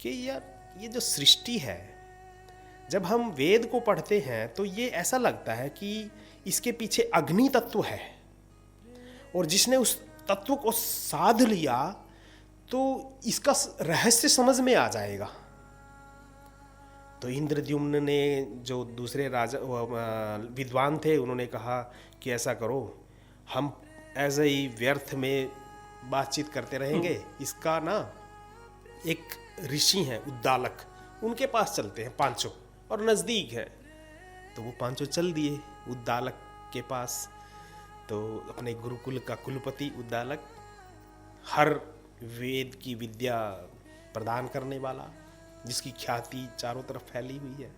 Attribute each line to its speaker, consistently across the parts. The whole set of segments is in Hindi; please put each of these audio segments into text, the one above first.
Speaker 1: कि यार ये जो सृष्टि है, जब हम वेद को पढ़ते हैं तो ये ऐसा लगता है कि इसके पीछे अग्नि तत्व है, और जिसने उस तत्व को साध लिया तो इसका रहस्य समझ में आ जाएगा। तो इंद्रद्युम्न ने, जो दूसरे राजा विद्वान थे, उन्होंने कहा कि ऐसा करो, हम ऐसे ही व्यर्थ में बातचीत करते रहेंगे, इसका ना एक ऋषि हैं उद्दालक, उनके पास चलते हैं पांचों, और नज़दीक है। तो वो पांचों चल दिए उद्दालक के पास। तो अपने गुरुकुल का कुलपति उद्दालक, हर वेद की विद्या प्रदान करने वाला, जिसकी ख्याति चारों तरफ फैली हुई है,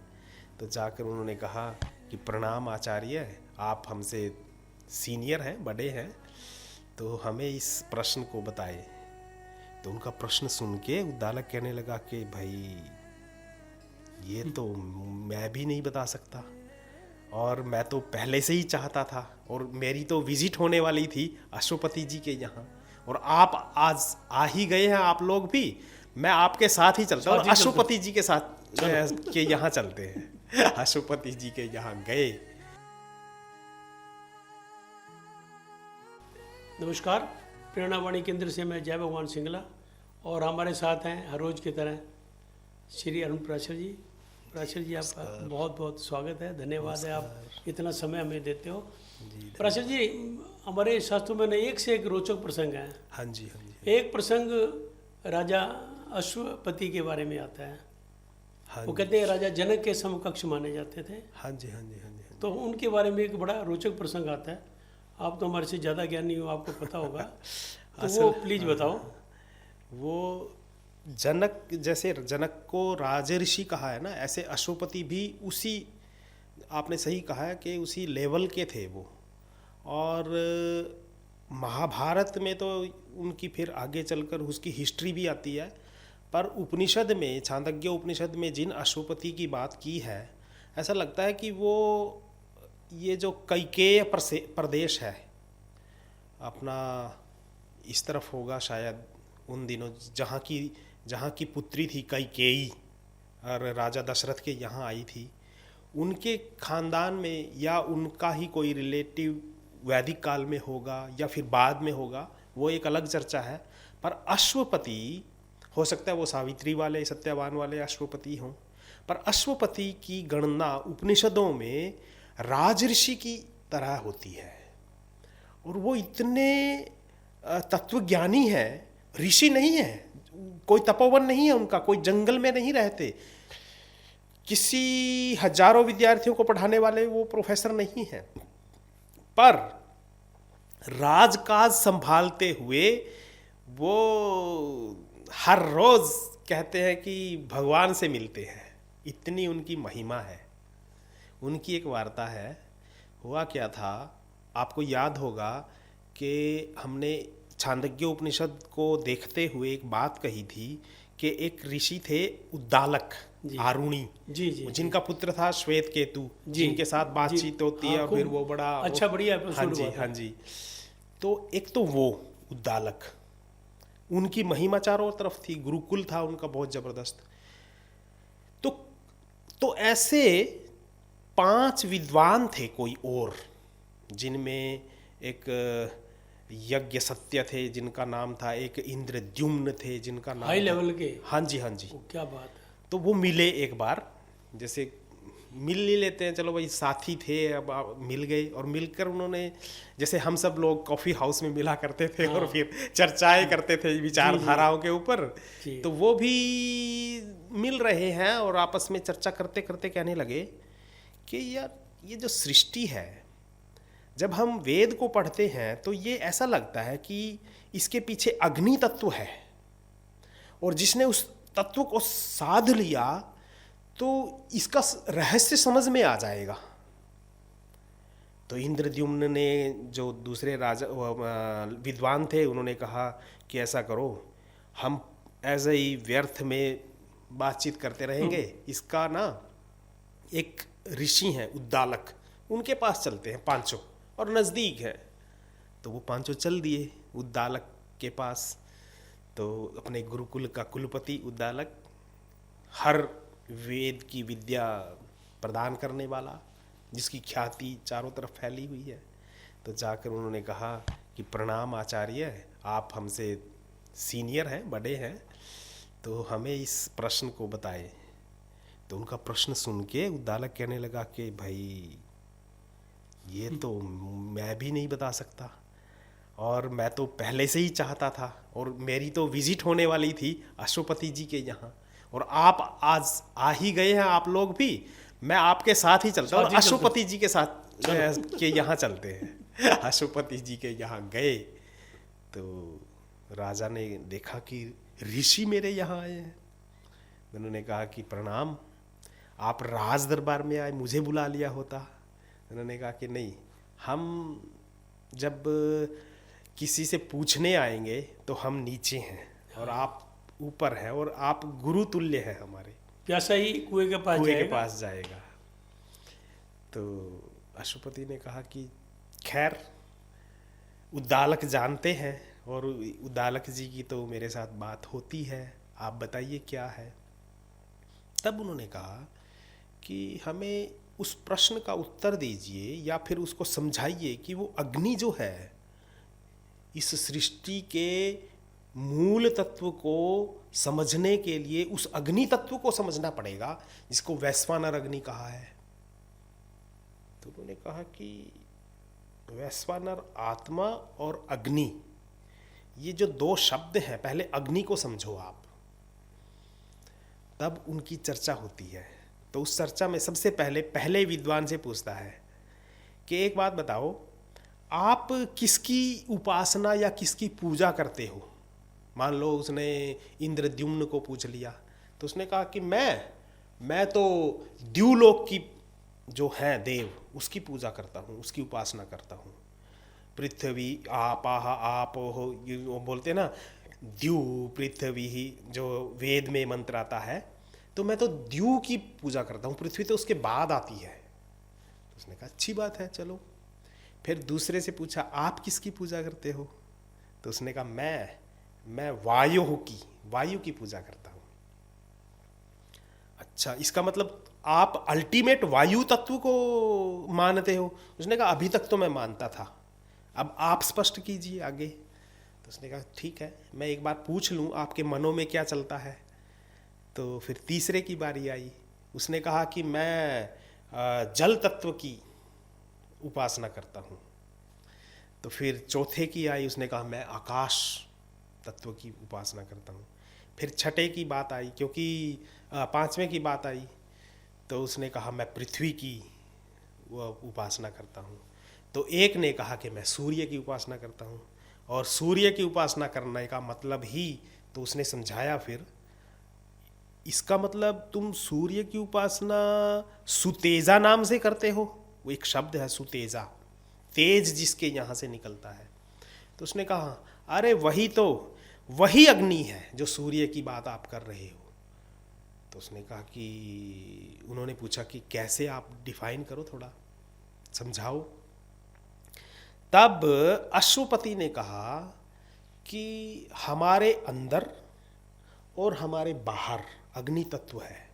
Speaker 1: तो जाकर उन्होंने कहा कि प्रणाम आचार्य, आप हमसे सीनियर हैं, बड़े हैं, तो हमें इस प्रश्न को बताए। तो उनका प्रश्न सुन के उद्दालक कहने लगा कि भाई ये तो मैं भी नहीं बता सकता, और मैं तो पहले से ही चाहता था, और मेरी तो विजिट होने वाली थी अश्वपति जी के यहाँ, और आप आज आ ही गए हैं, आप लोग भी, मैं आपके साथ ही चलता हूँ, अश्वपति जी के साथ के यहाँ चलते हैं। अश्वपति जी के यहाँ गए।
Speaker 2: नमस्कार, प्रेरणावाणी केंद्र से मैं जय भगवान सिंगला, और हमारे साथ हैं हर रोज की तरह श्री अरुण पराशर जी। पराशर जी, आपका बहुत बहुत स्वागत है, धन्यवाद है, आप इतना समय हमें देते हो। पराशर जी, हमारे शास्त्रों में एक से एक रोचक प्रसंग है।
Speaker 1: हाँ जी, हाँ जी।
Speaker 2: एक प्रसंग राजा अश्वपति के बारे में आता है।
Speaker 1: हाँ,
Speaker 2: वो कहते हैं राजा जनक के समकक्ष माने जाते थे।
Speaker 1: हाँ जी, हाँ जी, हाँ जी।
Speaker 2: तो उनके बारे में एक बड़ा रोचक प्रसंग आता है। आप तो हमारे से ज़्यादा ज्ञानी हो, आपको पता होगा। तो वो प्लीज बताओ।
Speaker 1: वो जनक, जैसे जनक को राजऋषि कहा है ना, ऐसे अश्वपति भी उसी, आपने सही कहा है कि उसी लेवल के थे वो। और महाभारत में तो उनकी फिर आगे चलकर उसकी हिस्ट्री भी आती है, पर उपनिषद में, छांदोग्य उपनिषद में जिन अश्वपति की बात की है, ऐसा लगता है कि वो ये जो कैकेय प्रदेश है अपना, इस तरफ होगा शायद, उन दिनों जहाँ की पुत्री थी कैकेयी और राजा दशरथ के यहाँ आई थी, उनके खानदान में या उनका ही कोई रिलेटिव वैदिक काल में होगा या फिर बाद में होगा, वो एक अलग चर्चा है। पर अश्वपति हो सकता है वो सावित्री वाले, सत्यवान वाले अश्वपति हों, पर अश्वपति की गणना उपनिषदों में राजऋषि की तरह होती है, और वो इतने तत्वज्ञानी हैं, ऋषि नहीं है, कोई तपोवन नहीं है उनका, कोई जंगल में नहीं रहते, किसी हजारों विद्यार्थियों को पढ़ाने वाले वो प्रोफेसर नहीं हैं, पर राजकाज संभालते हुए वो हर रोज कहते हैं कि भगवान से मिलते हैं, इतनी उनकी महिमा है। उनकी एक वार्ता है, हुआ क्या था, आपको याद होगा कि हमने छांदोग्य उपनिषद को देखते हुए एक बात कही थी कि एक ऋषि थे उद्दालक, आरुणी
Speaker 2: जी, जी,
Speaker 1: जिनका पुत्र था श्वेत केतु, जिनके साथ बातचीत होती है, और फिर वो बड़ा
Speaker 2: अच्छा, बढ़िया।
Speaker 1: हाँ जी, हाँ जी। तो एक तो वो उद्दालक, उनकी महिमा चारों तरफ थी, गुरुकुल था उनका बहुत जबरदस्त। तो ऐसे 5 विद्वान थे कोई और, जिनमें एक यज्ञ सत्य थे जिनका नाम था, एक इंद्रद्युम्न थे जिनका नाम
Speaker 2: हाई लेवल के।
Speaker 1: हाँ जी, हाँ जी।
Speaker 2: क्या बात है।
Speaker 1: तो वो मिले एक बार, जैसे मिल ही लेते हैं, चलो भाई साथी थे, अब मिल गए, और मिलकर उन्होंने, जैसे हम सब लोग कॉफ़ी हाउस में मिला करते थे और फिर चर्चाएं करते थे विचारधाराओं के ऊपर, तो वो भी मिल रहे हैं और आपस में चर्चा करते करते कहने लगे कि यार ये जो सृष्टि है, जब हम वेद को पढ़ते हैं तो ये ऐसा लगता है कि इसके पीछे अग्नि तत्व है, और जिसने उस तत्व को साध लिया तो इसका रहस्य समझ में आ जाएगा। तो इंद्रद्युम्न ने, जो दूसरे राजा विद्वान थे, उन्होंने कहा कि ऐसा करो, हम ऐसे ही व्यर्थ में बातचीत करते रहेंगे, इसका ना एक ऋषि हैं उद्दालक, उनके पास चलते हैं पांचों, और नज़दीक है। तो वो पांचों चल दिए उद्दालक के पास। तो अपने गुरुकुल का कुलपति उद्दालक, हर वेद की विद्या प्रदान करने वाला, जिसकी ख्याति चारों तरफ फैली हुई है। तो जाकर उन्होंने कहा कि प्रणाम आचार्य, आप हमसे सीनियर हैं, बड़े हैं, तो हमें इस प्रश्न को बताएं। तो उनका प्रश्न सुन के उद्दालक कहने लगा कि भाई ये तो मैं भी नहीं बता सकता, और मैं तो पहले से ही चाहता था, और मेरी तो विजिट होने वाली थी अश्वपति जी के यहाँ, और आप आज आ ही गए हैं, आप लोग भी, मैं आपके साथ ही चलता हूँ, और अश्वपति जी के साथ के यहाँ चलते हैं। अश्वपति जी के यहाँ गए तो राजा ने देखा कि ऋषि मेरे यहाँ आए हैं। उन्होंने कहा कि प्रणाम, आप राज दरबार में आए, मुझे बुला लिया होता। उन्होंने कहा कि नहीं, हम जब किसी से पूछने आएंगे तो हम नीचे हैं और आप ऊपर हैं, और आप गुरु तुल्य हैं हमारे,
Speaker 2: प्यासा ही कुएं के पास
Speaker 1: जाएगा। तो अश्वपति ने कहा कि खैर, उद्दालक जानते हैं, और उद्दालक जी की तो मेरे साथ बात होती है, आप बताइए क्या है। तब उन्होंने कहा कि हमें उस प्रश्न का उत्तर दीजिए, या फिर उसको समझाइए कि वो अग्नि जो है, इस सृष्टि के मूल तत्व को समझने के लिए उस अग्नि तत्व को समझना पड़ेगा, जिसको वैश्वानर अग्नि कहा है। तो उन्होंने कहा कि वैश्वानर आत्मा और अग्नि, ये जो दो शब्द हैं, पहले अग्नि को समझो आप, तब उनकी चर्चा होती है। तो उस चर्चा में सबसे पहले विद्वान से पूछता है कि एक बात बताओ, आप किसकी उपासना या किसकी पूजा करते हो। मान लो उसने इंद्रद्युम्न को पूछ लिया, तो उसने कहा कि मैं तो द्युलोक की जो है देव, उसकी पूजा करता हूँ, उसकी उपासना करता हूँ। पृथ्वी आपाह आप हो, वो बोलते ना, द्यू पृथ्वी ही, जो वेद में मंत्र आता है, तो मैं तो द्यू की पूजा करता हूँ, पृथ्वी तो उसके बाद आती है। उसने कहा अच्छी बात है, चलो। फिर दूसरे से पूछा, आप किसकी पूजा करते हो। तो उसने कहा मैं वायु की पूजा करता हूँ। अच्छा, इसका मतलब आप अल्टीमेट वायु तत्व को मानते हो। उसने कहा अभी तक तो मैं मानता था, अब आप स्पष्ट कीजिए आगे। तो उसने कहा ठीक है, मैं एक बार पूछ लूँ आपके मनों में क्या चलता है। तो फिर तीसरे की बारी आई, उसने कहा कि मैं जल तत्व की उपासना करता हूँ। तो फिर चौथे की आई, उसने कहा मैं आकाश तत्व की उपासना करता हूँ। फिर छठे की बात आई, क्योंकि पांचवें की बात आई, तो उसने कहा मैं पृथ्वी की उपासना करता हूँ। तो एक ने कहा कि मैं सूर्य की उपासना करता हूँ, और सूर्य की उपासना करने का मतलब ही, तो उसने समझाया फिर, इसका मतलब तुम सूर्य की उपासना सुतेजा नाम से करते हो। वो एक शब्द है सुतेजा, तेज जिसके यहाँ से निकलता है। तो उसने कहा अरे वही अग्नि है जो सूर्य की बात आप कर रहे हो। तो उसने कहा कि, उन्होंने पूछा कि कैसे, आप डिफाइन करो, थोड़ा समझाओ। तब अश्वपति ने कहा कि हमारे अंदर और हमारे बाहर अग्नि तत्व है।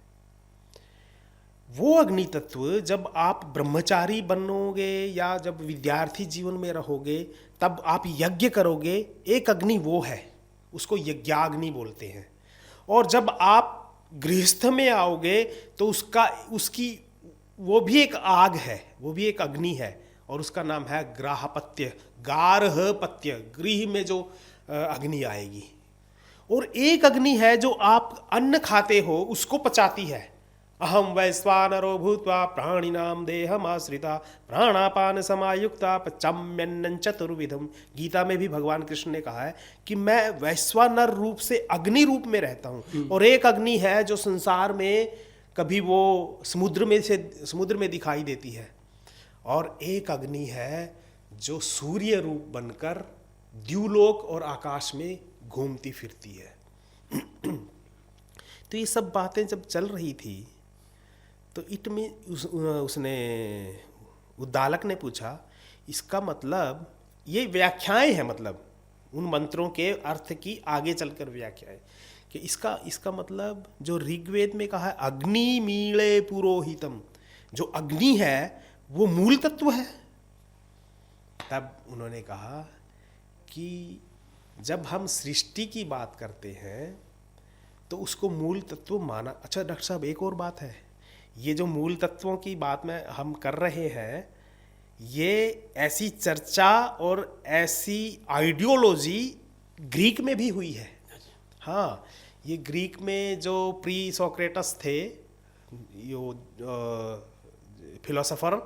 Speaker 1: वो अग्नि तत्व जब आप ब्रह्मचारी बनोगे या जब विद्यार्थी जीवन में रहोगे, तब आप यज्ञ करोगे, एक अग्नि वो है, उसको यज्ञाग्नि बोलते हैं। और जब आप गृहस्थ में आओगे तो उसकी वो भी एक आग है, वो भी एक अग्नि है, और उसका नाम है ग्राहपत्य, गारहपत्य, गृह में जो अग्नि आएगी। और एक अग्नि है जो आप अन्न खाते हो उसको पचाती है। अहम वैश्वानरो भूत्वा प्राणिनाम देहमाश्रिता प्राणापान समायुक्ता पचाम्यन्नं चतुर्विधम। गीता में भी भगवान कृष्ण ने कहा है कि मैं वैश्वानर रूप से अग्नि रूप में रहता हूँ, और एक अग्नि है जो संसार में कभी वो समुद्र में दिखाई देती है, और एक अग्नि है जो सूर्य रूप बनकर द्युलोक और आकाश में घूमती फिरती है। तो ये सब बातें जब चल रही थी, तो उसने उद्दालक ने पूछा, इसका मतलब, ये व्याख्याएं हैं, मतलब उन मंत्रों के अर्थ की आगे चलकर व्याख्याएं, कि इसका मतलब जो ऋग्वेद में कहा है अग्नि मीले पुरोहितम, जो अग्नि है वो मूल तत्व है। तब उन्होंने कहा कि जब हम सृष्टि की बात करते हैं तो उसको मूल तत्व माना। अच्छा डॉक्टर साहब, एक और बात है, ये जो मूल तत्वों की बात में हम कर रहे हैं, ये ऐसी चर्चा और ऐसी आइडियोलॉजी ग्रीक में भी हुई है। हाँ, ये ग्रीक में जो प्री सोक्रेटस थे, यो फिलोसोफर,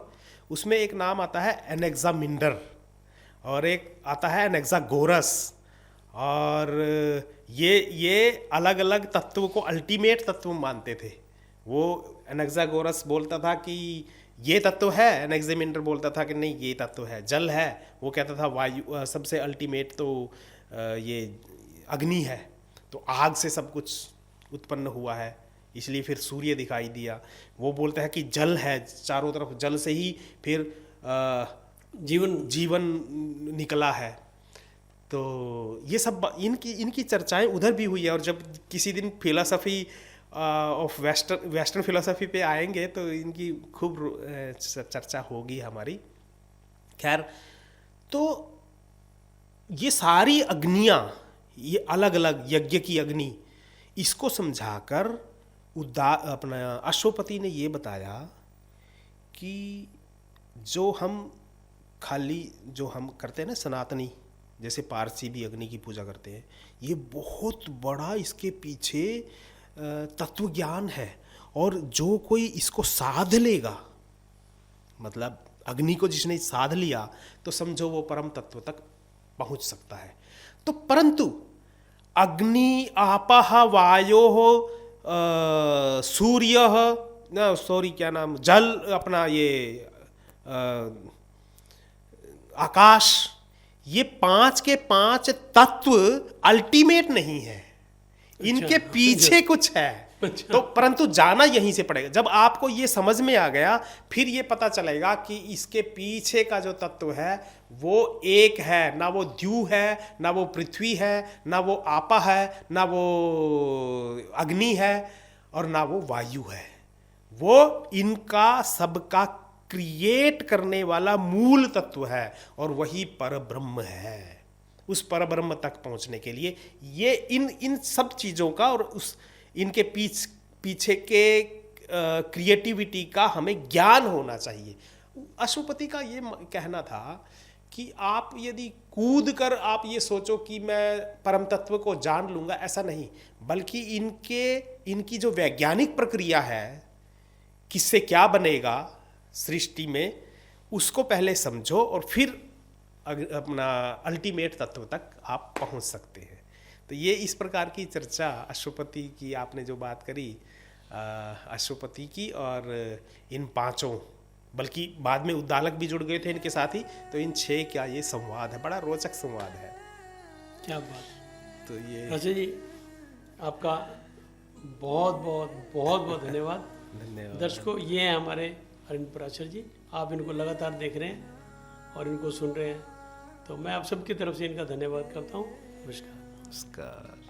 Speaker 1: उसमें एक नाम आता है एनेक्सामिंडर और एक आता है एनेक्सागोरस, और ये अलग अलग तत्व को अल्टीमेट तत्व मानते थे। वो एनेक्सागोरस बोलता था कि ये तत्व है, एनेक्सामिंडर बोलता था कि नहीं ये तत्व है। जल है, वो कहता था वायु सबसे अल्टीमेट तो ये अग्नि है, तो आग से सब कुछ उत्पन्न हुआ है, इसलिए फिर सूर्य दिखाई दिया। वो बोलता है कि जल है, चारों तरफ जल से ही फिर जीवन निकला है। तो ये सब इनकी चर्चाएं उधर भी हुई है। और जब किसी दिन फिलोसफी ऑफ वेस्टर्न फिलोसफी पे आएंगे तो इनकी खूब चर्चा होगी हमारी। खैर, तो ये सारी अग्नियाँ, ये अलग अलग यज्ञ की अग्नि, इसको समझाकर अपना अश्वपति ने ये बताया कि जो हम करते हैं ना सनातनी, जैसे पारसी भी अग्नि की पूजा करते हैं, ये बहुत बड़ा इसके पीछे तत्व ज्ञान है। और जो कोई इसको साध लेगा, मतलब अग्नि को जिसने साध लिया, तो समझो वो परम तत्व तक पहुंच सकता है। तो परंतु अग्नि आपः वायोः सूर्य जल, अपना ये आकाश, ये 5 के 5 तत्व अल्टीमेट नहीं है, इनके पीछे कुछ है। तो परंतु जाना यहीं से पड़ेगा। जब आपको ये समझ में आ गया, फिर ये पता चलेगा कि इसके पीछे का जो तत्व है वो एक है, ना वो द्यू है, ना वो पृथ्वी है, ना वो आपा है, ना वो अग्नि है, और ना वो वायु है। वो इनका सबका क्रिएट करने वाला मूल तत्व है, और वही परब्रह्म है। उस परब्रह्म तक पहुंचने के लिए ये इन सब चीज़ों का और इनके पीछे के क्रिएटिविटी का हमें ज्ञान होना चाहिए। अश्वपति का ये कहना था कि आप यदि कूद कर आप ये सोचो कि मैं परम तत्व को जान लूँगा, ऐसा नहीं, बल्कि इनकी जो वैज्ञानिक प्रक्रिया है, किससे क्या बनेगा सृष्टि में, उसको पहले समझो और फिर अपना अल्टीमेट तत्व तक आप पहुंच सकते हैं। तो ये इस प्रकार की चर्चा अश्वपति की आपने जो बात करी, अश्वपति की, और इन 5, बल्कि बाद में उद्दालक भी जुड़ गए थे इनके साथ ही। तो इन 6 का ये संवाद है, बड़ा रोचक संवाद है।
Speaker 2: क्या बात।
Speaker 1: तो ये
Speaker 2: अच्छा जी, आपका बहुत बहुत बहुत बहुत धन्यवाद। दर्शकों, ये हैं हमारे अरविंद पराशर जी, आप इनको लगातार देख रहे हैं और इनको सुन रहे हैं, तो मैं आप सबकी तरफ से इनका धन्यवाद करता हूँ। नमस्कार।
Speaker 1: नमस्कार।